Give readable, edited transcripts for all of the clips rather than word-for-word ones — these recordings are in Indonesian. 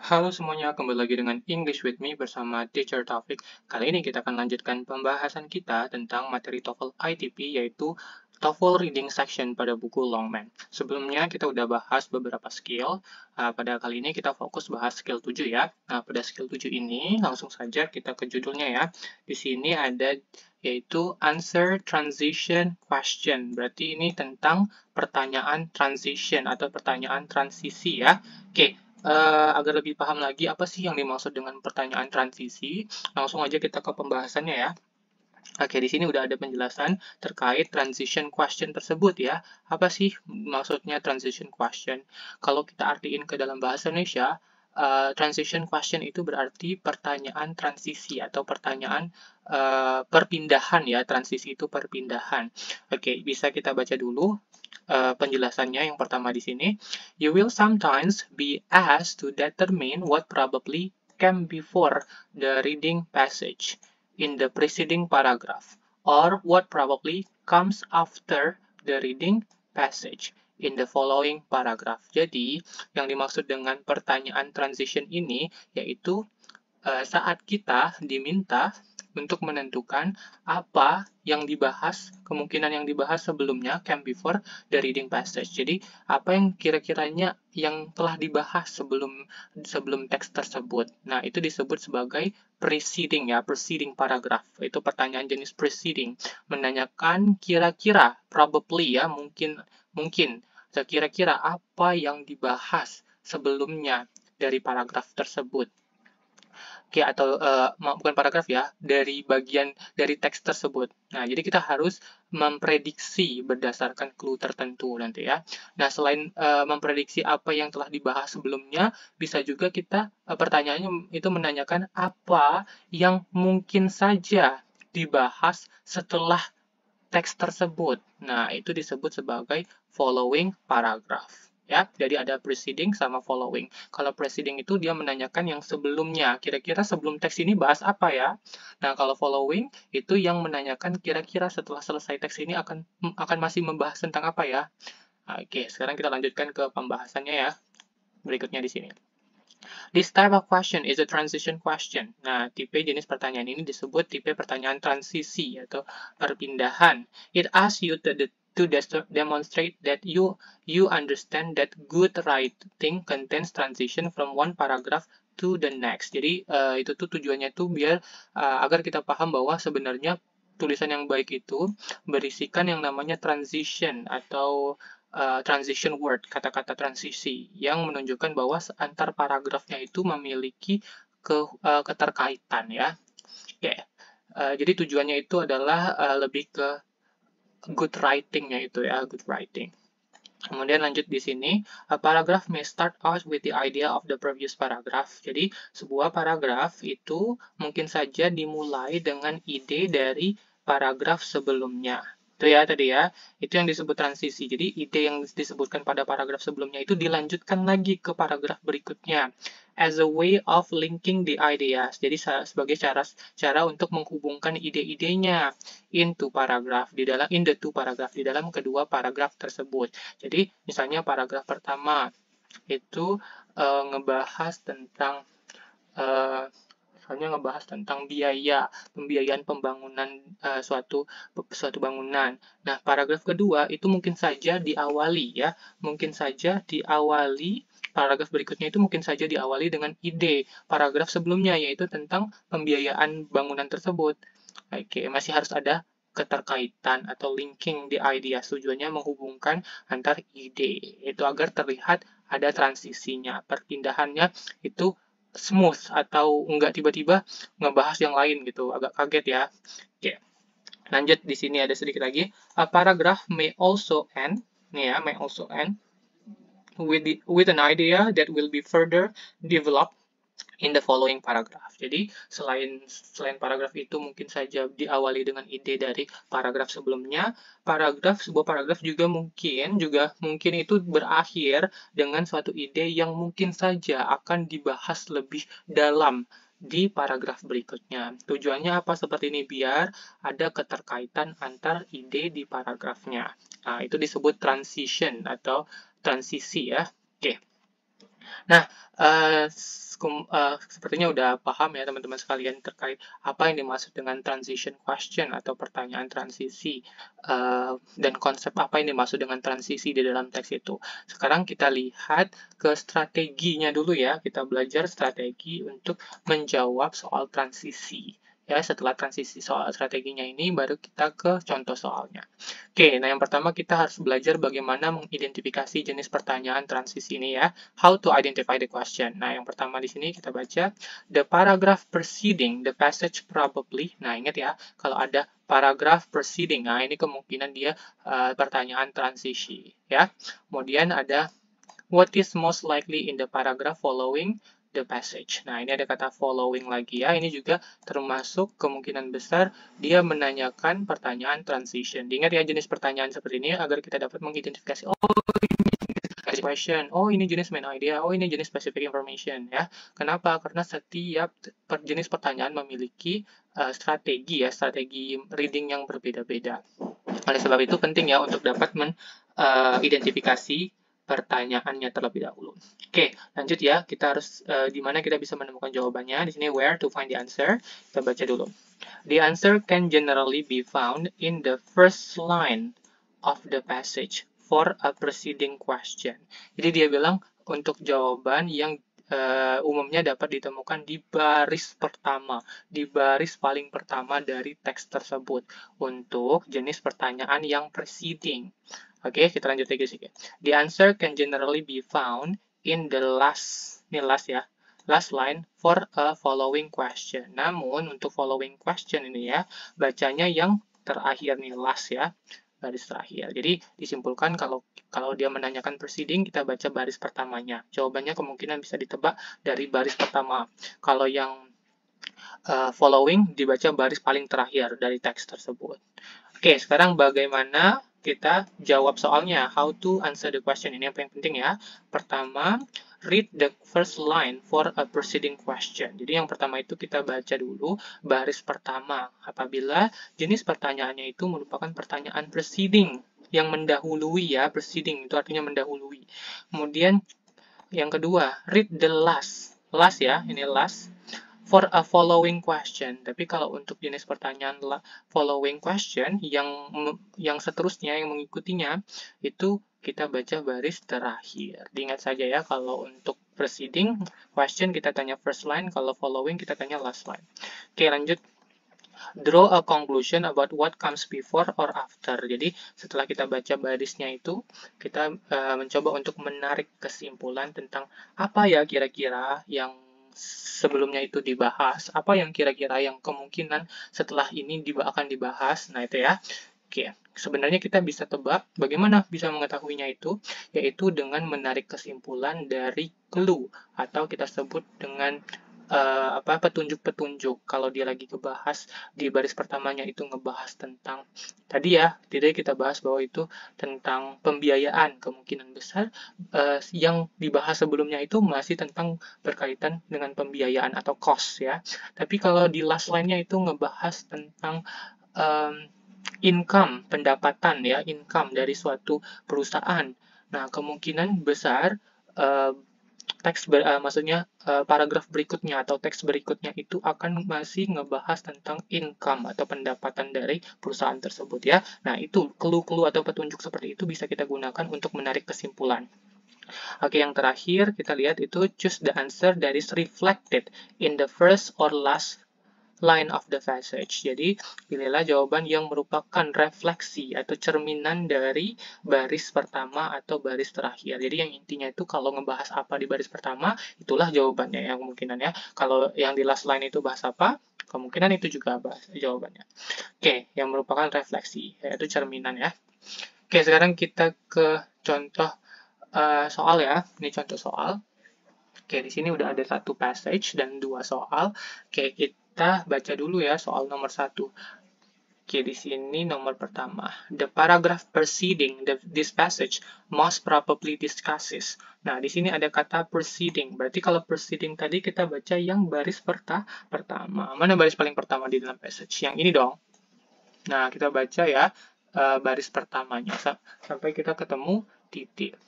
Halo semuanya, kembali lagi dengan English with me bersama Teacher Taufik. Kali ini kita akan lanjutkan pembahasan kita tentang materi TOEFL ITP, yaitu TOEFL Reading Section pada buku Longman. Sebelumnya kita udah bahas beberapa skill. Pada kali ini kita fokus bahas skill 7 ya. Nah, pada skill 7 ini langsung saja kita ke judulnya ya. Di sini ada yaitu Answer Transition Question. Berarti ini tentang pertanyaan transition atau pertanyaan transisi ya. Oke, agar lebih paham lagi apa sih yang dimaksud dengan pertanyaan transisi, langsung aja kita ke pembahasannya ya. Oke, di sini udah ada penjelasan terkait transition question tersebut ya. Apa sih maksudnya transition question? Kalau kita artiin ke dalam bahasa Indonesia, transition question itu berarti pertanyaan transisi atau pertanyaan perpindahan ya. Transisi itu perpindahan. Oke, bisa kita baca dulu penjelasannya yang pertama di sini. You will sometimes be asked to determine what probably came before the reading passage in the preceding paragraph, or what probably comes after the reading passage in the following paragraph. Jadi, yang dimaksud dengan pertanyaan transition ini yaitu saat kita diminta untuk menentukan apa yang dibahas, kemungkinan yang dibahas sebelumnya, came before the reading passage. Jadi, apa yang kira-kiranya yang telah dibahas sebelum teks tersebut. Nah, itu disebut sebagai preceding ya, preceding paragraph. Itu pertanyaan jenis preceding, menanyakan kira-kira, probably ya, mungkin kira-kira apa yang dibahas sebelumnya dari paragraf tersebut. Oke, atau bukan paragraf ya, dari bagian dari teks tersebut. Nah, jadi kita harus memprediksi berdasarkan clue tertentu nanti ya. Nah, selain memprediksi apa yang telah dibahas sebelumnya, bisa juga kita pertanyaannya itu menanyakan apa yang mungkin saja dibahas setelah teks tersebut. Nah, itu disebut sebagai following paragraph. Ya, jadi ada preceding sama following. Kalau preceding itu dia menanyakan yang sebelumnya. Kira-kira sebelum teks ini bahas apa ya? Nah, kalau following itu yang menanyakan kira-kira setelah selesai teks ini akan masih membahas tentang apa ya? Oke, sekarang kita lanjutkan ke pembahasannya ya. Berikutnya di sini. This type of question is a transition question. Nah, tipe jenis pertanyaan ini disebut tipe pertanyaan transisi atau perpindahan. It asks you to demonstrate that you understand that good writing contains transition from one paragraph to the next. Jadi itu tuh tujuannya tuh biar agar kita paham bahwa sebenarnya tulisan yang baik itu berisikan yang namanya transition atau transition word, kata-kata transisi, yang menunjukkan bahwa antar paragrafnya itu memiliki keterkaitan ya. Oke, jadi tujuannya itu adalah lebih ke good writing-nya itu ya, good writing. Kemudian lanjut di sini, a paragraph may start out with the idea of the previous paragraph. Jadi, sebuah paragraf itu mungkin saja dimulai dengan ide dari paragraf sebelumnya. Itu ya tadi ya, itu yang disebut transisi. Jadi, ide yang disebutkan pada paragraf sebelumnya itu dilanjutkan lagi ke paragraf berikutnya as a way of linking the ideas. Jadi, sebagai cara untuk menghubungkan ide-idenya in the two paragraph di dalam kedua paragraf tersebut. Jadi misalnya paragraf pertama itu ngebahas tentang pembiayaan pembangunan suatu bangunan. Nah, paragraf kedua itu mungkin saja diawali paragraf berikutnya itu mungkin saja diawali dengan ide paragraf sebelumnya, yaitu tentang pembiayaan bangunan tersebut. Oke, masih harus ada keterkaitan atau linking the idea. Tujuannya menghubungkan antar ide. Itu agar terlihat ada transisinya. Perpindahannya itu smooth atau enggak tiba-tiba ngebahas yang lain gitu. Agak kaget ya. Oke. Lanjut di sini ada sedikit lagi. A paragraph may also end with an idea that will be further developed in the following paragraph. Jadi selain paragraf itu mungkin saja diawali dengan ide dari paragraf sebelumnya, sebuah paragraf juga mungkin itu berakhir dengan suatu ide yang mungkin saja akan dibahas lebih dalam di paragraf berikutnya. Tujuannya apa seperti ini? Biar ada keterkaitan antar ide di paragrafnya. Nah, itu disebut transition atau transisi ya. Oke. Nah, sepertinya udah paham ya teman-teman sekalian terkait apa yang dimaksud dengan transition question atau pertanyaan transisi, dan konsep apa yang dimaksud dengan transisi di dalam teks itu. Sekarang kita lihat ke strateginya dulu ya, kita belajar strategi untuk menjawab soal transisi. Ya, setelah transisi soal strateginya ini, baru kita ke contoh soalnya. Oke, nah yang pertama kita harus belajar bagaimana mengidentifikasi jenis pertanyaan transisi ini ya. How to identify the question. Nah, yang pertama di sini kita baca, the paragraph preceding the passage probably. Nah, ingat ya, kalau ada paragraph preceding, nah ini kemungkinan dia pertanyaan transisi ya. Kemudian ada what is most likely in the paragraph following the passage. Nah, ini ada kata following lagi ya. Ini juga termasuk kemungkinan besar dia menanyakan pertanyaan transition. Diingat ya jenis pertanyaan seperti ini agar kita dapat mengidentifikasi, oh ini question, oh ini jenis main idea, oh ini jenis specific information ya. Kenapa? Karena setiap jenis pertanyaan memiliki strategi ya, strategi reading yang berbeda-beda. Oleh sebab itu penting ya untuk dapat mengidentifikasi pertanyaannya terlebih dahulu. Oke, lanjut ya. Kita harus di mana kita bisa menemukan jawabannya. Di sini where to find the answer. Kita baca dulu. The answer can generally be found in the first line of the passage for a preceding question. Jadi dia bilang untuk jawaban yang umumnya dapat ditemukan di baris pertama, di baris paling pertama dari teks tersebut untuk jenis pertanyaan yang preceding. Oke, kita lanjut lagi sedikit. The answer can generally be found in the last, ini last ya, last line for a following question. Namun, untuk following question ini ya, bacanya yang terakhir nih, last ya, baris terakhir. Jadi, disimpulkan kalau dia menanyakan preceding, kita baca baris pertamanya. Jawabannya kemungkinan bisa ditebak dari baris pertama. Kalau yang following, dibaca baris paling terakhir dari teks tersebut. Oke, sekarang bagaimana kita jawab soalnya, how to answer the question. Ini yang paling penting ya. Pertama, read the first line for a preceding question. Jadi yang pertama itu kita baca dulu baris pertama. Apabila jenis pertanyaannya itu merupakan pertanyaan preceding, yang mendahului ya, preceding itu artinya mendahului. Kemudian yang kedua, read the last. Last ya, ini last. For a following question. Tapi kalau untuk jenis pertanyaan following question yang seterusnya yang mengikutinya itu kita baca baris terakhir. Diingat saja ya kalau untuk preceding question kita tanya first line, kalau following kita tanya last line. Oke, lanjut. Draw a conclusion about what comes before or after. Jadi setelah kita baca barisnya itu, kita mencoba untuk menarik kesimpulan tentang apa ya kira-kira yang sebelumnya itu dibahas, apa yang kira-kira yang kemungkinan setelah ini akan dibahas. Nah, itu ya. Oke, sebenarnya kita bisa tebak bagaimana bisa mengetahuinya itu, yaitu dengan menarik kesimpulan dari clue, atau kita sebut dengan petunjuk-petunjuk. Kalau dia lagi ngebahas di baris pertamanya itu ngebahas tentang tadi ya, tidak kita bahas bahwa itu tentang pembiayaan, kemungkinan besar yang dibahas sebelumnya itu masih tentang berkaitan dengan pembiayaan atau cost ya. Tapi kalau di last line-nya itu ngebahas tentang income, pendapatan ya, income dari suatu perusahaan. Nah, kemungkinan besar paragraf berikutnya atau teks berikutnya itu akan masih ngebahas tentang income atau pendapatan dari perusahaan tersebut ya. Nah, itu clue-clue atau petunjuk seperti itu bisa kita gunakan untuk menarik kesimpulan. Oke, yang terakhir kita lihat itu choose the answer that is reflected in the first or last line of the passage. Jadi, pilihlah jawaban yang merupakan refleksi atau cerminan dari baris pertama atau baris terakhir. Jadi, yang intinya itu kalau ngebahas apa di baris pertama, itulah jawabannya yang kemungkinan ya. Kalau yang di last line itu bahas apa, kemungkinan itu juga bahas jawabannya. Oke, yang merupakan refleksi, yaitu cerminan ya. Oke, sekarang kita ke contoh soal ya. Ini contoh soal. Oke, di sini udah ada satu passage dan dua soal. Oke, kita baca dulu ya soal nomor 1. Oke, di sini nomor pertama. The paragraph preceding this passage most probably discusses. Nah, di sini ada kata preceding. Berarti kalau preceding tadi kita baca yang baris pertama. Mana baris paling pertama di dalam passage? Yang ini dong. Nah, kita baca ya baris pertamanya sampai kita ketemu titik.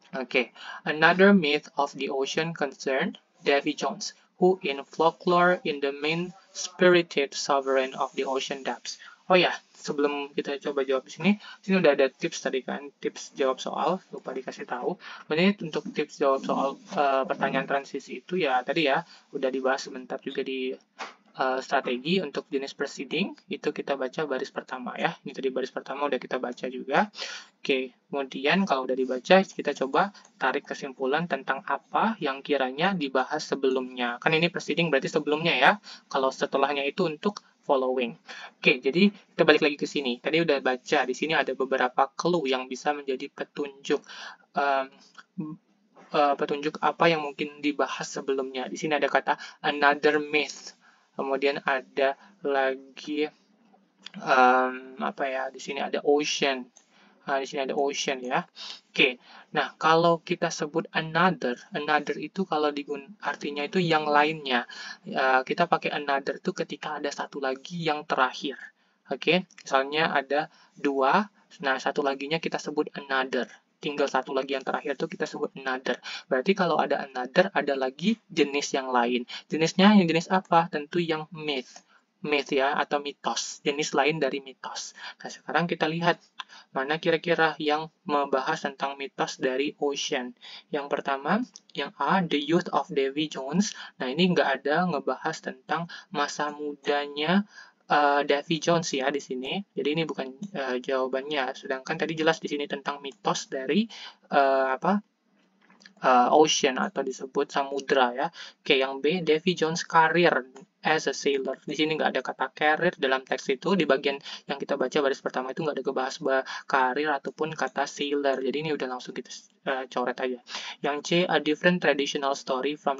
Okay, another myth of the ocean concerned Davy Jones, who in folklore in the main spirited sovereign of the ocean depths. Oh ya, sebelum kita coba jawab di sini udah ada tips tadi kan, tips jawab soal, lupa dikasih tahu. Ini untuk tips jawab soal pertanyaan transisi itu ya tadi ya, udah dibahas sebentar juga di strategi untuk jenis proceeding itu kita baca baris pertama ya. Ini tadi baris pertama udah kita baca juga. Oke, kemudian kalau udah dibaca kita coba tarik kesimpulan tentang apa yang kiranya dibahas sebelumnya. Kan ini proceeding berarti sebelumnya ya. Kalau setelahnya itu untuk following. Oke, jadi kita balik lagi ke sini. Tadi udah baca di sini ada beberapa clue yang bisa menjadi petunjuk petunjuk apa yang mungkin dibahas sebelumnya. Di sini ada kata another myth. Kemudian ada lagi apa ya? Di sini ada ocean. Nah, di sini ada ocean ya. Oke. Nah, kalau kita sebut another itu kalau artinya itu yang lainnya. Kita pakai another itu ketika ada satu lagi yang terakhir. Oke. Misalnya ada dua, nah satu laginya kita sebut another. Tinggal satu lagi yang terakhir itu kita sebut another. Berarti kalau ada another, ada lagi jenis yang lain. Jenisnya yang jenis apa? Tentu yang myth ya, atau mitos. Jenis lain dari mitos. Nah, sekarang kita lihat mana kira-kira yang membahas tentang mitos dari ocean. Yang pertama, yang A, The Youth of Davy Jones. Nah, ini nggak ada ngebahas tentang masa mudanya Davy Jones ya di sini. Jadi ini bukan jawabannya. Sedangkan tadi jelas di sini tentang mitos dari ocean atau disebut samudra ya. Oke, yang B, Davy Jones career as a sailor. Di sini nggak ada kata career dalam teks itu. Di bagian yang kita baca baris pertama itu nggak ada kebahas karir ataupun kata sailor. Jadi ini udah langsung kita coret aja. Yang C, a different traditional story from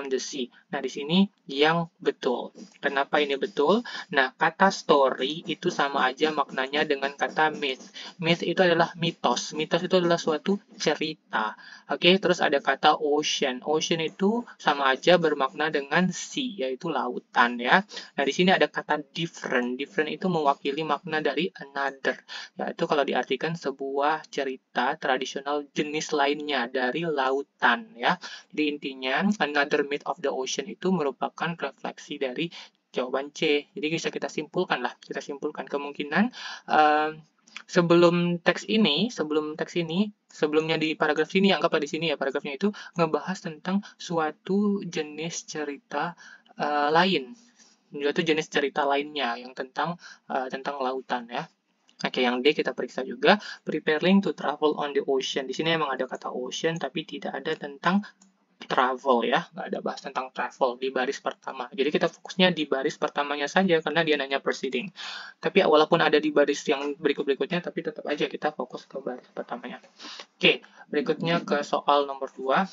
the sea. Nah, di sini yang betul. Kenapa ini betul? Nah, kata story itu sama aja maknanya dengan kata myth. Myth itu adalah mitos. Mitos itu adalah suatu cerita. Oke, terus ada kata ocean. Ocean itu sama aja bermakna dengan sea, yaitu lautan ya. Nah, di sini ada kata different. Different itu mewakili makna dari another, yaitu kalau diartikan sebuah cerita tradisional jenis lainnya dari lautan ya. Jadi intinya another myth of the ocean itu merupakan refleksi dari jawaban C. Jadi bisa kita simpulkan lah. Kita simpulkan kemungkinan sebelum teks ini, sebelumnya di paragraf sini, anggaplah di sini ya paragrafnya itu ngebahas tentang suatu jenis cerita lain, suatu jenis cerita lainnya yang tentang lautan ya. Oke, yang D kita periksa juga, preparing to travel on the ocean. Di sini emang ada kata ocean, tapi tidak ada tentang travel ya, nggak ada bahas tentang travel di baris pertama. Jadi kita fokusnya di baris pertamanya saja karena dia nanya proceeding. Tapi walaupun ada di baris yang berikut-berikutnya, tapi tetap aja kita fokus ke baris pertamanya. Oke, berikutnya ke soal nomor 2.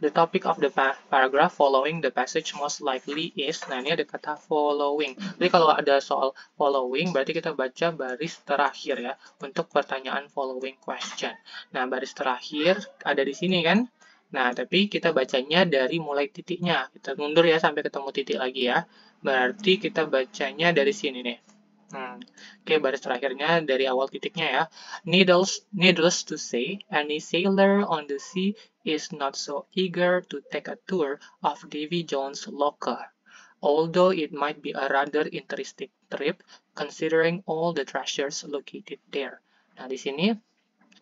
The topic of the paragraph following the passage most likely is, nah ini ada kata following. Jadi kalau ada soal following, berarti kita baca baris terakhir ya, untuk pertanyaan following question. Nah, baris terakhir ada di sini kan? Nah, tapi kita bacanya dari mulai titiknya. Kita mundur ya sampai ketemu titik lagi ya. Berarti kita bacanya dari sini nih. Oke, baris terakhirnya dari awal titiknya ya. Needless to say, any sailor on the sea is not so eager to take a tour of Davy Jones' locker, although it might be a rather interesting trip considering all the treasures located there. Nah, di sini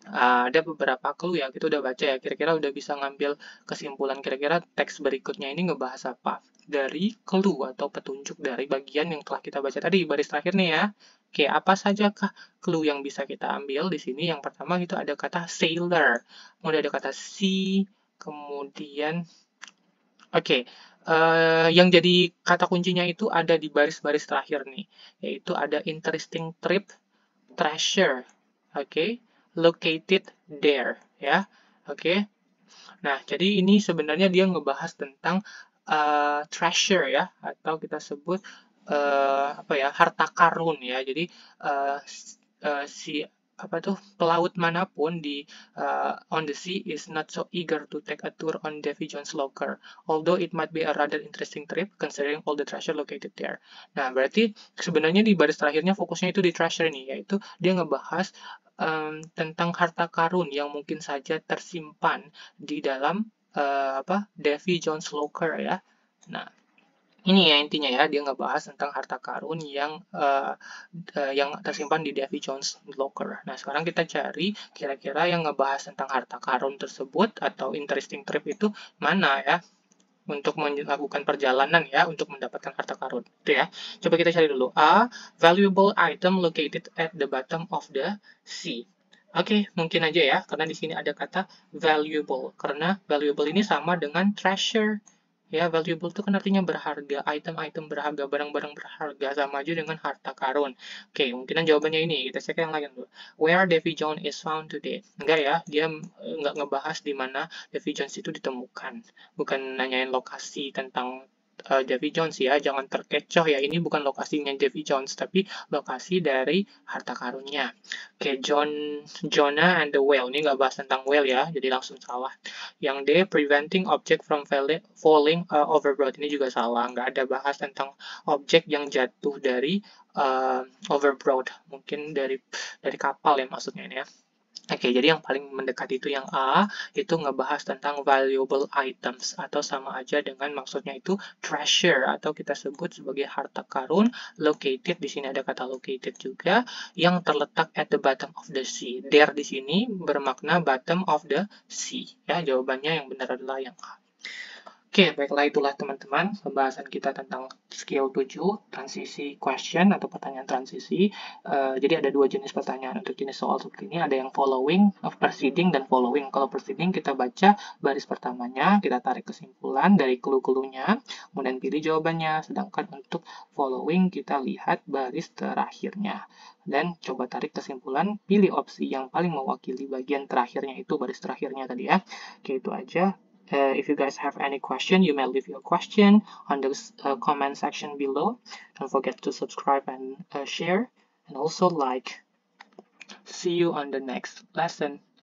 ada beberapa clue ya, kita udah baca ya, kira-kira udah bisa ngambil kesimpulan kira-kira teks berikutnya ini ngebahas apa dari clue atau petunjuk dari bagian yang telah kita baca tadi, baris terakhir nih ya. Oke, apa sajakah clue yang bisa kita ambil di sini? Yang pertama itu ada kata sailor, kemudian ada kata sea, kemudian yang jadi kata kuncinya itu ada di baris-baris terakhir nih, yaitu ada interesting trip, treasure, located there ya. Nah, jadi ini sebenarnya dia ngebahas tentang treasure ya, atau kita sebut harta karun ya. Jadi si pelaut manapun di on the sea is not so eager to take a tour on Davy Jones' locker, although it might be a rather interesting trip considering all the treasure located there. Nah, berarti sebenarnya di baris terakhirnya fokusnya itu di treasure nih, yaitu dia ngebahas tentang harta karun yang mungkin saja tersimpan di dalam Davy Jones Locker ya. Nah, ini ya intinya ya, dia ngebahas tentang harta karun yang tersimpan di Davy Jones Locker. Nah, sekarang kita cari kira-kira yang ngebahas tentang harta karun tersebut atau interesting trip itu mana ya, untuk melakukan perjalanan ya, untuk mendapatkan harta karun. Itu ya. Coba kita cari dulu. A, valuable item located at the bottom of the sea. Oke, mungkin aja ya, karena di sini ada kata valuable. Karena valuable ini sama dengan treasure. Ya, valuable itu kan artinya berharga, item-item berharga, barang-barang berharga, sama aja dengan harta karun. Oke, mungkinan jawabannya ini. Kita cek yang lain dulu. Where Davy Jones is found today. Enggak ya, dia nggak ngebahas di mana Davy Jones itu ditemukan. Bukan nanyain lokasi tentang Davy Jones ya, jangan terkecoh ya, ini bukan lokasinya Davy Jones, tapi lokasi dari harta karunnya. Oke, Jonah and the whale, ini nggak bahas tentang whale ya, jadi langsung salah. Yang D, preventing object from falling overboard, ini juga salah, nggak ada bahas tentang objek yang jatuh dari overboard, mungkin dari kapal ya maksudnya ini ya. Oke, jadi yang paling mendekat itu yang A, itu ngebahas tentang valuable items, atau sama aja dengan maksudnya itu treasure, atau kita sebut sebagai harta karun, located, di sini ada kata located juga, yang terletak at the bottom of the sea. There di sini bermakna bottom of the sea. Ya, jawabannya yang benar adalah yang A. Oke, baiklah itulah teman-teman pembahasan kita tentang skill 7, transisi question atau pertanyaan transisi. Jadi ada dua jenis pertanyaan untuk jenis soal seperti ini, ada yang following, preceding, dan following. Kalau preceding kita baca baris pertamanya, kita tarik kesimpulan dari clue-cluenya, kemudian pilih jawabannya. Sedangkan untuk following kita lihat baris terakhirnya. Dan coba tarik kesimpulan, pilih opsi yang paling mewakili bagian terakhirnya itu, baris terakhirnya tadi ya. Oke, itu aja. If you guys have any question, you may leave your question on the comment section below. Don't forget to subscribe and share, and also like. See you on the next lesson.